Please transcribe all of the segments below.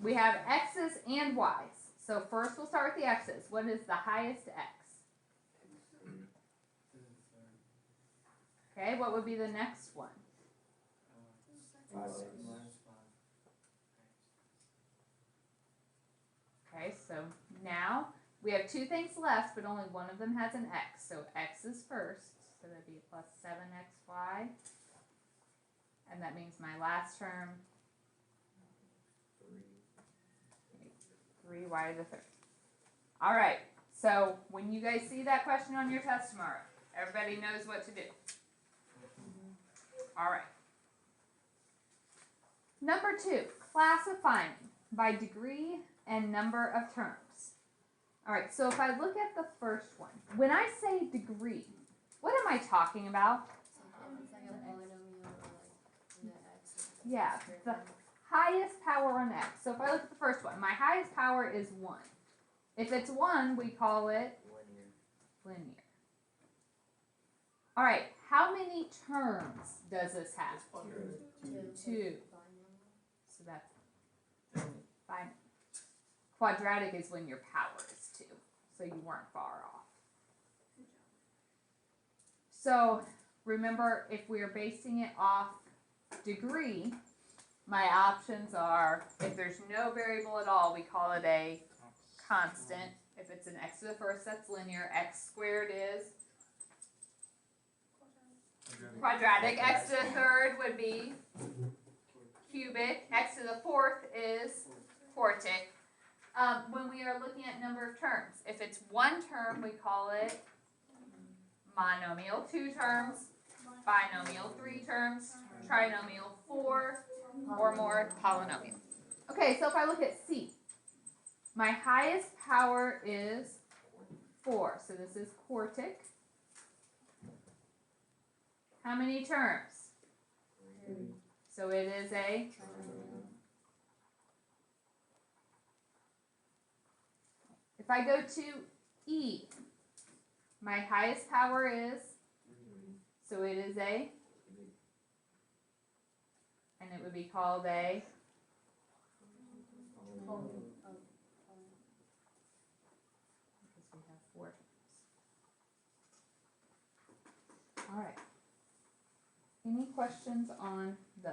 we have x's and y's. So first we'll start with the x's. What is the highest x? Okay, what would be the next one? Okay, so now we have two things left, but only one of them has an x. So x is first, so that'd be plus 7xy. And that means my last term, 3y to the third. All right, so when you guys see that question on your test tomorrow, everybody knows what to do. All right. Number 2, classifying by degree and number of terms. All right, so if I look at the first one, when I say degree, what am I talking about? Yeah, the highest power on x. So if I look at the first one, my highest power is 1. If it's 1, we call it linear. All right, how many terms does this have? 2. So that's fine. Quadratic is when your power is 2, so you weren't far off. So remember, if we're basing it off degree, my options are, if there's no variable at all, we call it a constant. If it's an x to the first, that's linear. X squared is quadratic. X to the third would be cubic. X to the fourth is quartic. When we are looking at number of terms, if it's one term, we call it monomial. 2 terms, binomial. 3 terms, trinomial. 4 or more, polynomial. Okay, so if I look at C, my highest power is 4, so this is quartic. How many terms? 3. So it is a If I go to E, my highest power is, so it is a, and it would be called a because we have 4 terms. All right. Any questions on those?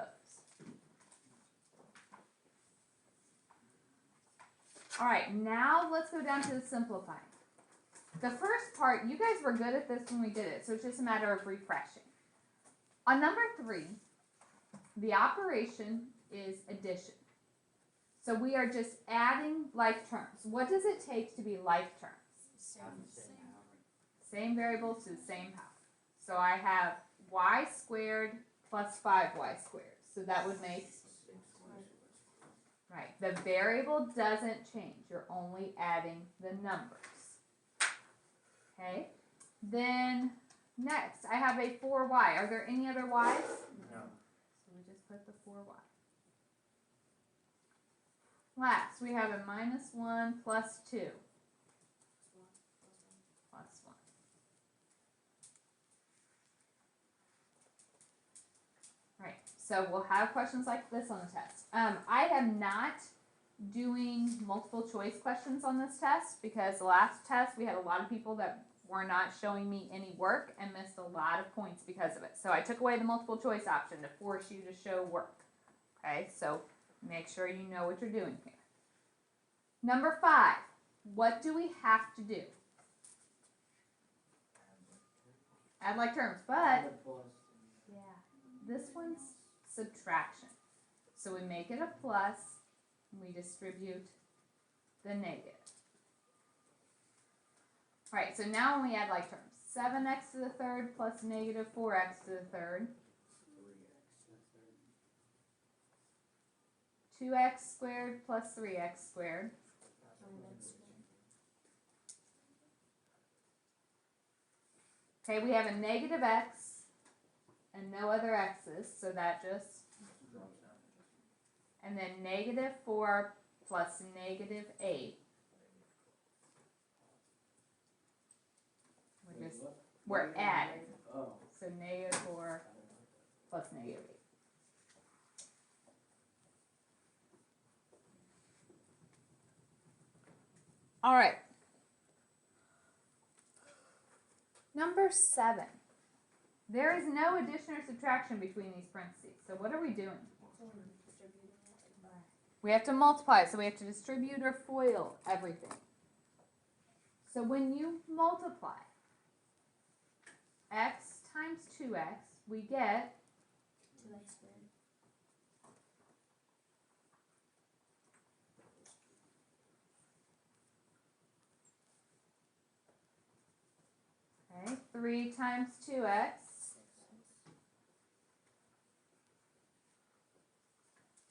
All right, now let's go down to the simplifying. The first part, you guys were good at this when we did it, so it's just a matter of refreshing. On number 3, the operation is addition. So we are just adding like terms. What does it take to be like terms? Same variables to the same power. So I have y squared plus 5y squared. So that would make, right, the variable doesn't change. You're only adding the numbers. Okay, then next I have a 4y. Are there any other y's? No. So we just put the 4y. Last, we have a minus 1 plus 2. Plus 1. Right, so we'll have questions like this on the test. I am not doing multiple choice questions on this test because the last test we had a lot of people that were not showing me any work and missed a lot of points because of it. So I took away the multiple choice option to force you to show work. Okay, so make sure you know what you're doing here. Number 5, what do we have to do? Add like terms, but yeah, this one's subtraction. So we make it a plus, and we distribute the negative. All right, so now when we add like terms, 7x to the third plus negative 4x to the third. 2x squared plus 3x squared. Okay, we have a negative x and no other x's, so that just, and then negative 4 plus negative 8. We're adding. So negative 4 plus negative 8. All right. Number 7. There is no addition or subtraction between these parentheses. So what are we doing? We have to multiply, so we have to distribute or FOIL everything. So when you multiply x times 2x, we get 2x squared. okay, 3 times 2x,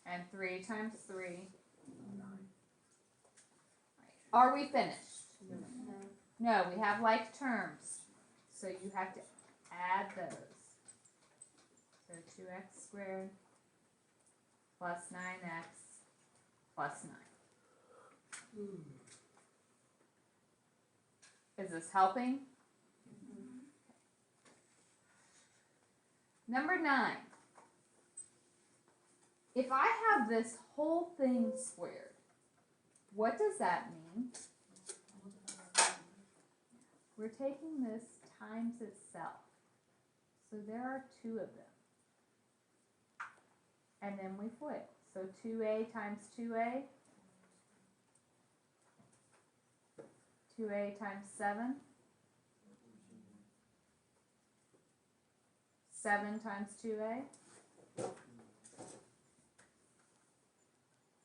and 3 times 3. Are we finished? No, we have like terms. So you have to add those. So 2x squared plus 9x plus 9. Is this helping? Number 9. If I have this whole thing squared, what does that mean? We're taking this times itself. So there are 2 of them. And then we FOIL. So 2a times 2a. 2a times 7. 7 times 2a.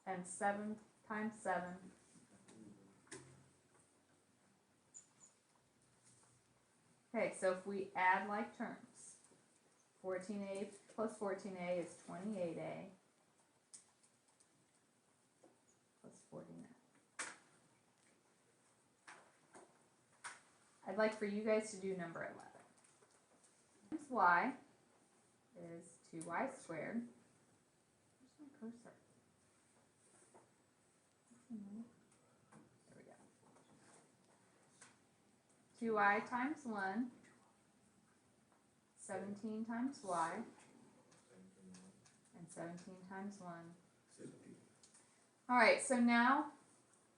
And 7 times 7. Okay, so if we add like terms, 14a plus 14a is 28a plus 49. I'd like for you guys to do number 11. Times y is 2y squared. Where's my cursor? There we go. 2y times 1, 17 times y, and 17 times 1. All right, so now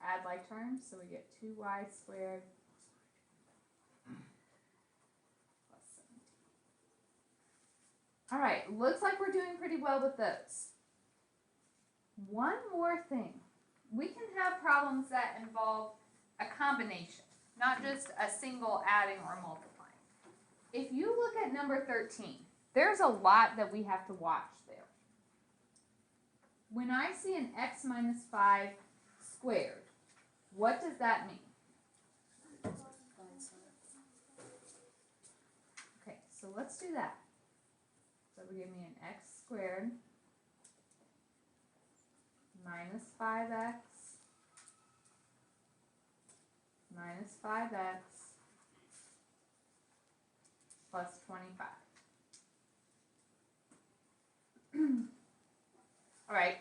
add like terms, so we get 2y squared plus 17. All right, looks like we're doing pretty well with those. One more thing. We can have problems that involve a combination, not just a single adding or multiplying. If you look at number 13, there's a lot that we have to watch there. When I see an x minus 5 squared, what does that mean? Okay, so let's do that. So it would give me an x squared minus 5x minus 5x plus 25. All right,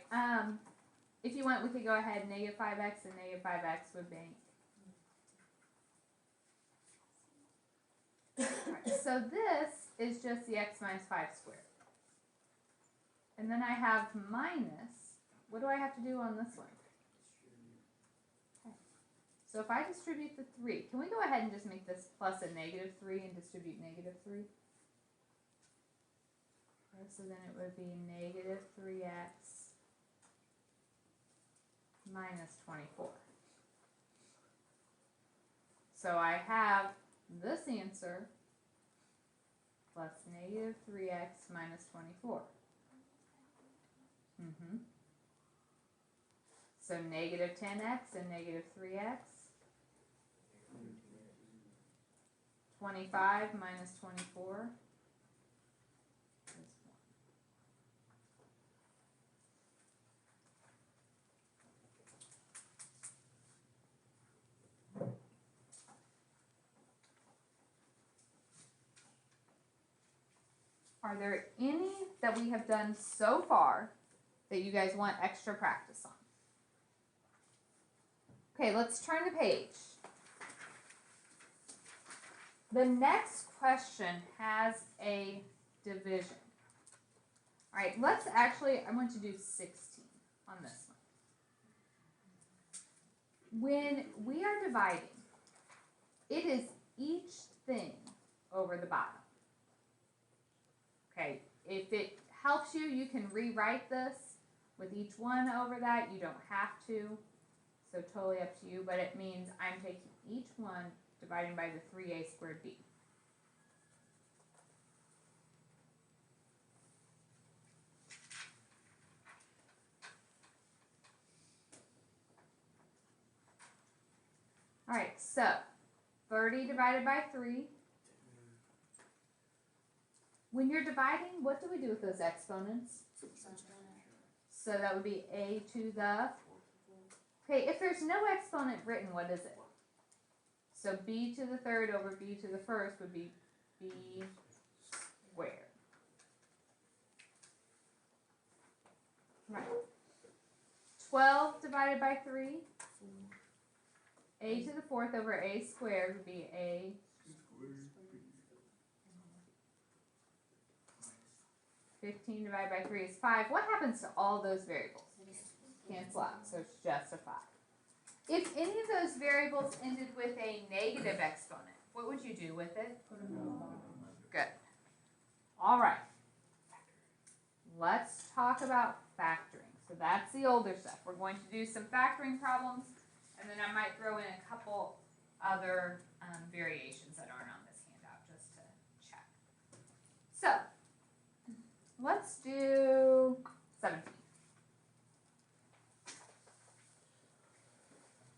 if you want, we could go ahead, negative 5x and negative 5x would make. All right, so this is just the x minus 5 squared. And then I have minus, what do I have to do on this one? Okay. So if I distribute the 3, can we go ahead and just make this plus a negative 3 and distribute negative 3? Okay, so then it would be negative 3x minus 24. So I have this answer plus negative 3x minus 24. So negative 10x and negative 3x. 25 minus 24 is 1. Are there any that we have done so far that you guys want extra practice on? Okay, let's turn the page. The next question has a division. All right, let's actually, I want to do 16 on this when we are dividing, it is each thing over the bottom. Okay, if it helps you, you can rewrite this with each one over that. You don't have to, so totally up to you, but it means I'm taking each one, dividing by the 3a squared b. All right, so 30 divided by 3. When you're dividing, what do we do with those exponents? So that would be a to the, okay, if there's no exponent written, what is it? So b to the third over b to the first would be b squared. Right. 12 divided by 3. A to the fourth over a squared would be a. 15 divided by 3 is 5. What happens to all those variables? Cancel out, so it's just a 5. If any of those variables ended with a negative exponent, what would you do with it? Good. All right. Let's talk about factoring. So that's the older stuff. We're going to do some factoring problems, and then I might throw in a couple other variations that aren't on this handout just to check. So let's do 17.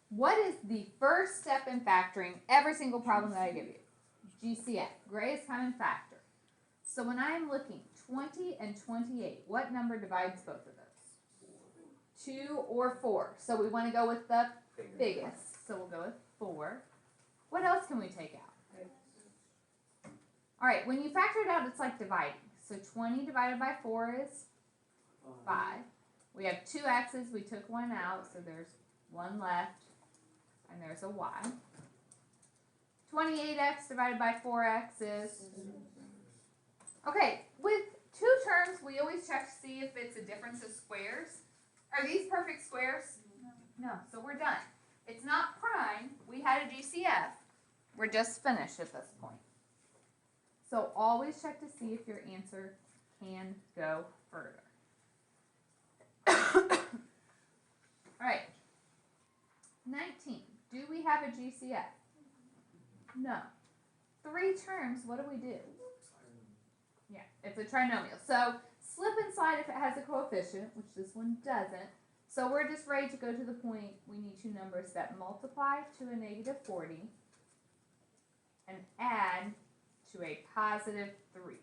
What is the first step in factoring every single problem that I give you? GCF, greatest common factor. So when I'm looking 20 and 28, what number divides both of those? 2 or 4. So we want to go with the biggest. So we'll go with 4. What else can we take out? All right, when you factor it out, it's like dividing. So 20 divided by 4 is 5. We have 2 x's. We took 1 out, so there's 1 left, and there's a y. 28x divided by 4x is... Okay, with 2 terms, we always check to see if it's a difference of squares. Are these perfect squares? No, so we're done. It's not prime. We had a GCF. We're just finished at this point. So always check to see if your answer can go further. All right. 19. Do we have a GCF? No. 3 terms, what do we do? Yeah, it's a trinomial. So slip and slide if it has a coefficient, which this one doesn't. So we're just ready to go to the point we need 2 numbers that multiply to a negative 40 and add to a positive 3.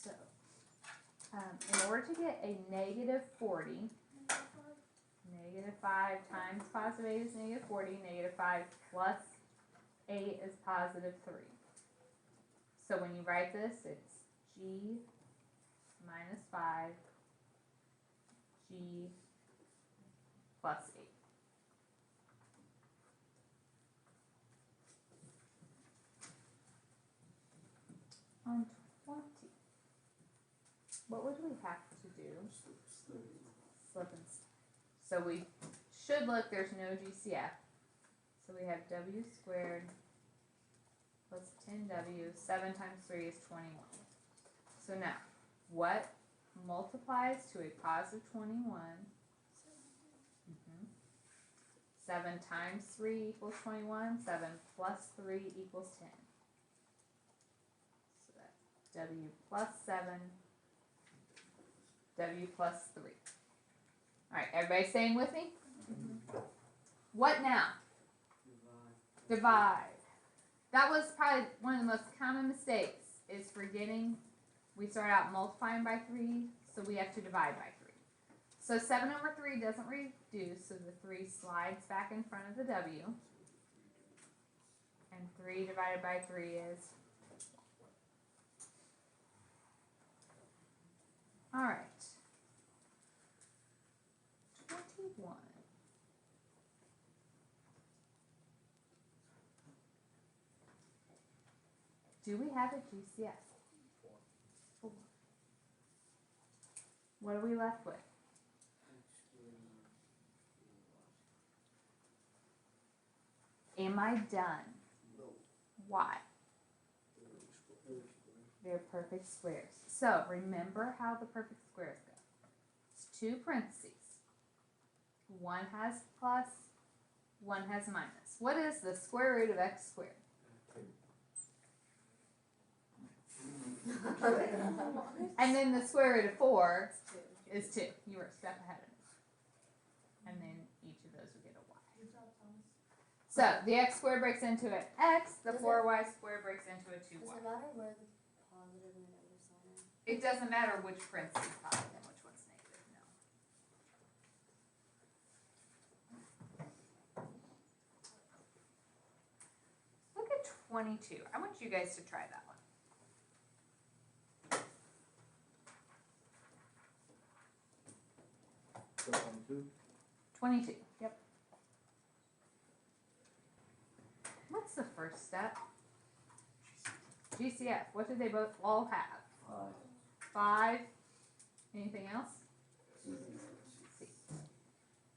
So, in order to get a negative 40, negative 5 times positive 8 is negative 40, negative 5 plus 8 is positive 3. So when you write this, it's g minus 5, g plus 8. On 20, what would we have to do? Slip and slide. So we should look, there's no GCF. So we have w squared plus 10w, 7 times 3 is 21. So now, what multiplies to a positive 21? 7 times 3 equals 21. 7 plus 3 equals 10. So that's w plus 7, w plus 3. All right, everybody staying with me? What now? Divide. That was probably one of the most common mistakes, is forgetting we start out multiplying by 3, so we have to divide by 3. So 7 over 3 doesn't reduce, so the 3 slides back in front of the w. And 3 divided by 3 is... All right. 21. Do we have a GCF? 4. What are we left with? Am I done? Why? They're perfect squares. So remember how the perfect squares go. It's two parentheses. One has plus, one has minus. What is the square root of x squared? And then the square root of 4 is 2. You were a step ahead of me. And then each of those would get a y. So the x squared breaks into an x, the 4y squared breaks into a 2y. Does it matter where the positive and the negative sign are? It doesn't matter which parentheses is positive and which one's negative, no. Look at 22. I want you guys to try that one. So 22? 22, yep. What's the first step? GCF. What do they both all have? 5. Anything else? C.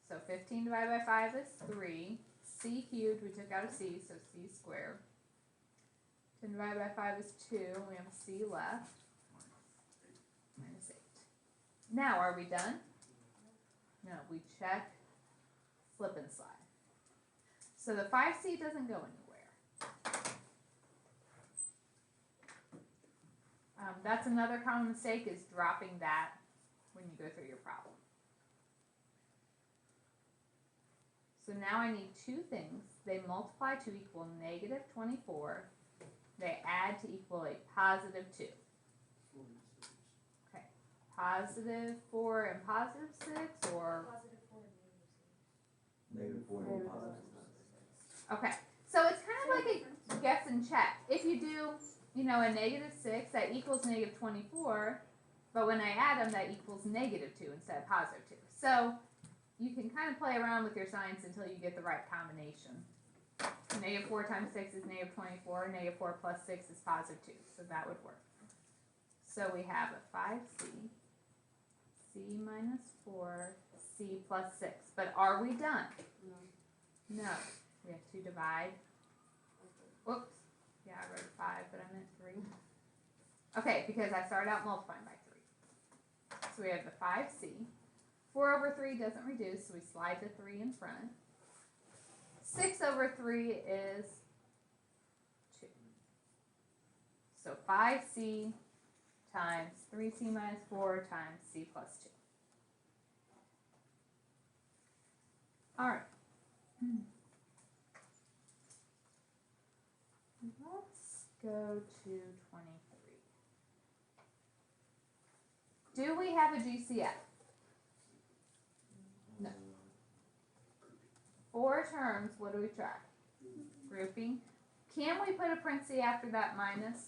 So 15 divided by 5 is 3. C cubed, we took out a c, so c squared. 10 divided by 5 is 2. We have a c left. Minus 8. Now, are we done? No, we check, flip and slide. So the 5c doesn't go anywhere. That's another common mistake, is dropping that when you go through your problem. So now I need two things. They multiply to equal negative 24. They add to equal a positive 2. Okay, positive 4 and positive 6, or? Negative 4 and positive 6. Okay, so it's kind of like a guess and check. If you do, you know, a negative 6, that equals negative 24, but when I add them, that equals negative 2 instead of positive 2. So you can kind of play around with your signs until you get the right combination. Negative 4 times 6 is negative 24, negative 4 plus 6 is positive 2, so that would work. So we have a 5c, c minus 4, c plus 6. But are we done? No. No. We have to divide. Whoops. Yeah, I wrote 5, but I meant 3. Okay, because I started out multiplying by 3. So we have the 5c. 4 over 3 doesn't reduce, so we slide the 3 in front. 6 over 3 is 2. So 5c times 3c minus 4 times c plus 2. All right. Let's go to 23. Do we have a GCF? No. 4 terms, what do we try? Grouping. Can we put a parenthesis after that minus?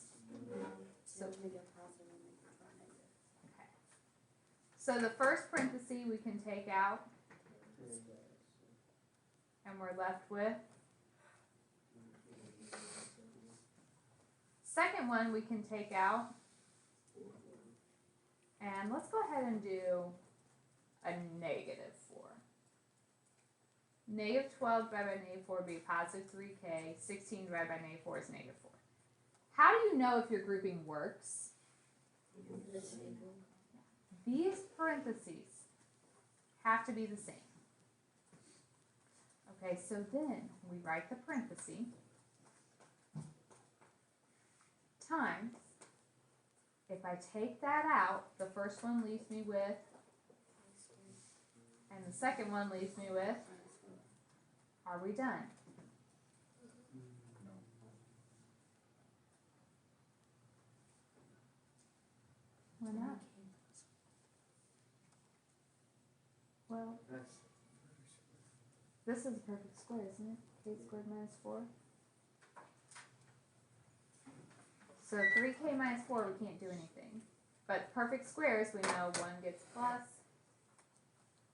So make it positive and make it negative. Okay. So the first parenthesis we can take out, and we're left with. Second one we can take out, and let's go ahead and do a negative 4. Negative 12 divided by negative 4 would be positive 3k. 16 divided by negative 4 is negative 4. How do you know if your grouping works? This equal. These parentheses have to be the same. Okay, so then we write the parenthesis times, if I take that out, the first one leaves me with, and the second one leaves me with, are we done? Why not? Well, this is a perfect square, isn't it? K squared minus 4. So 3k minus 4, we can't do anything. But perfect squares, we know 1 gets plus,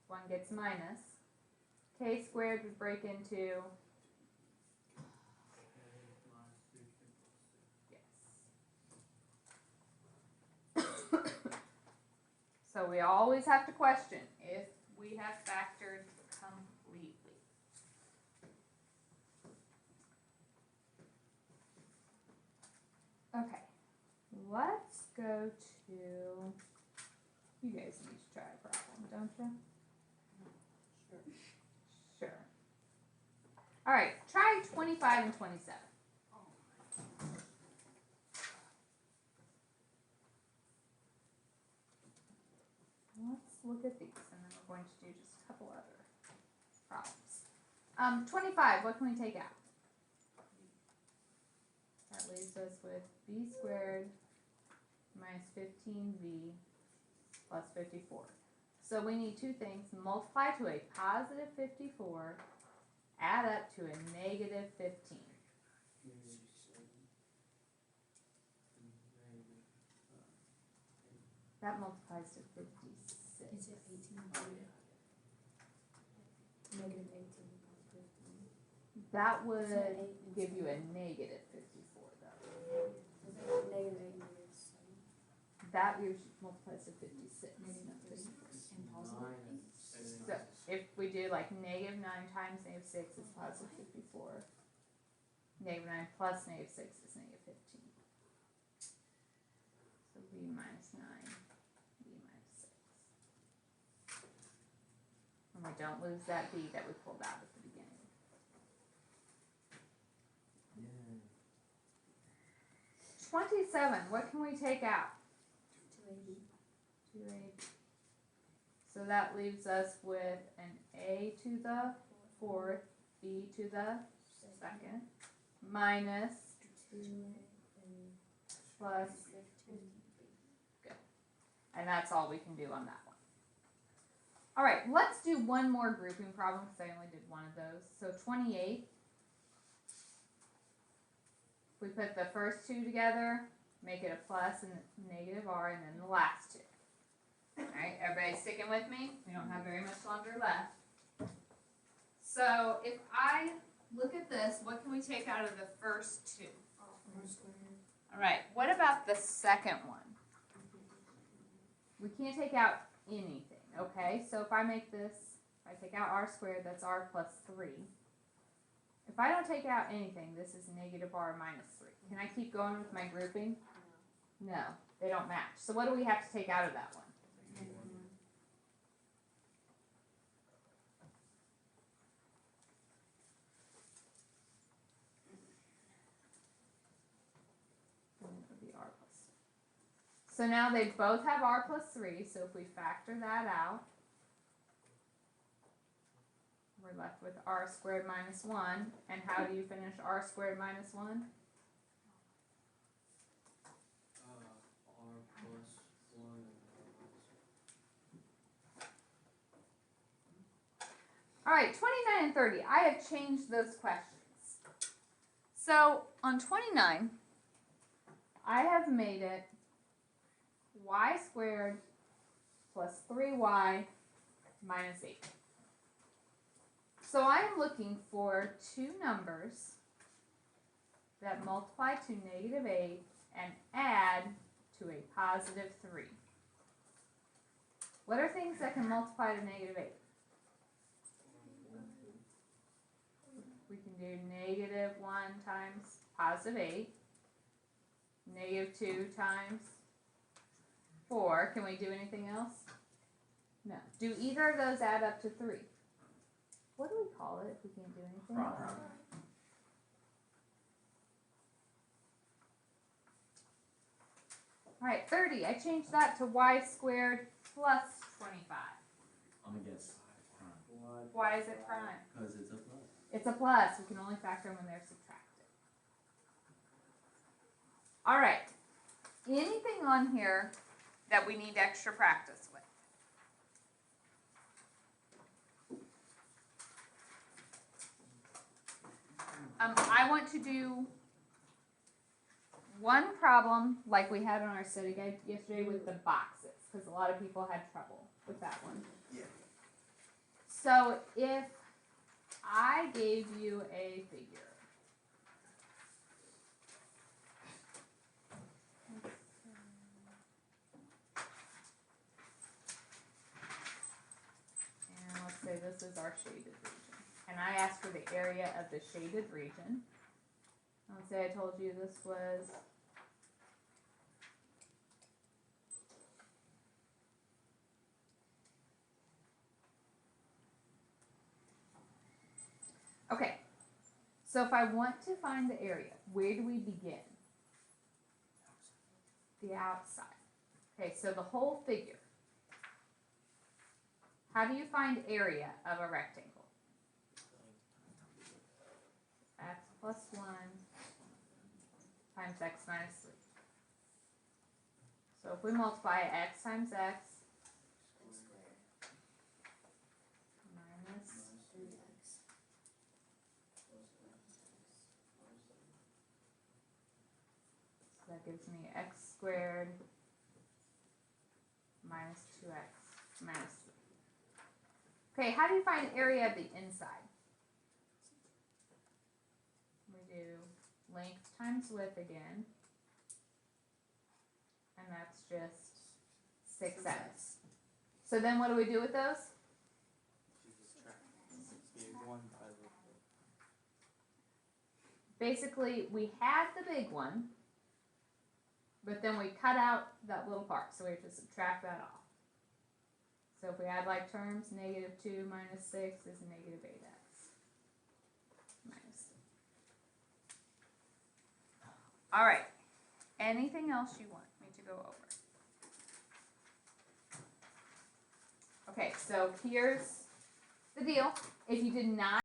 1 gets minus. K squared would break into, yes. So we always have to question if we have factored completely. Okay, let's go to, you guys need to try a problem, don't you? Sure. Sure. Alright, try 25 and 27. Let's look at these, and then we're going to do just a couple other problems. 25, what can we take out? That leaves us with b squared minus 15v plus 54. So we need two things. Multiply to a positive 54, add up to a negative 15. That multiplies to 56. Is it 18? Negative 18 plus 15. That would So 8 and give you a 7. negative 54 though. Is it negative 8, negative 7? That usually multiplies to 56. Negative 36 and positive 8? So if we do like negative 9 times negative 6 is positive 54. Negative 9 plus negative 6 is negative 15. So v minus 9, v minus 6. And we don't lose that v that we pulled out at the beginning. Yeah. 27, what can we take out? 280. 280. So that leaves us with an a to the fourth, b to the second, minus 2 plus, 15. and that's all we can do on that one. All right, let's do one more grouping problem because I only did one of those. So 28, we put the first two together, make it a plus and negative r, and then the last two. All right, everybody sticking with me? We don't have very much longer left. So if I look at this, what can we take out of the first two? R squared. All right, what about the second one? We can't take out anything, okay? So if I make this, if I take out r squared, that's r plus 3. If I don't take out anything, this is negative r minus 3. Can I keep going with my grouping? No, they don't match. So what do we have to take out of that one? Negative 1. And it would be r plus 3. So now they both have r plus 3, so if we factor that out, we're left with r squared minus 1. And how do you finish r squared minus 1? R plus 1 and R minus 1. All right, 29 and 30. I have changed those questions. So on 29, I have made it y squared plus 3y minus 8. So I am looking for two numbers that multiply to negative 8 and add to a positive 3. What are things that can multiply to negative 8? We can do negative 1 times positive 8, negative 2 times 4. Can we do anything else? No. Do either of those add up to 3? What do we call it if we can't do anything? Prime. All right, 30. I changed that to y squared plus 25. I'm gonna guess prime, Why is it prime? because it's a plus. It's a plus. We can only factor them when they're subtracted. All right. Anything on here that we need extra practice with? I want to do one problem like we had on our study guide yesterday with the boxes, because a lot of people had trouble with that one. Yeah. So if I gave you a figure, and let's say this is our shaded region, and I asked for the area of the shaded region. Let's say I told you this was Okay, so if I want to find the area, where do we begin? The outside. Okay, so the whole figure. How do you find area of a rectangle? X plus 1 times x minus 3. So if we multiply x times x X squared minus, three X. so that gives me x squared minus 2x minus 3. Okay, how do you find area of the inside? We do length times width again. And that's just 6x. So then what do we do with those? You subtract 61 by the. Basically, we had the big one, but then we cut out that little part, so we have to subtract that off. So if we add like terms, negative 2 minus 6 is negative 8x. Minus 6. All right. Anything else you want me to go over? Okay, so here's the deal. If you did not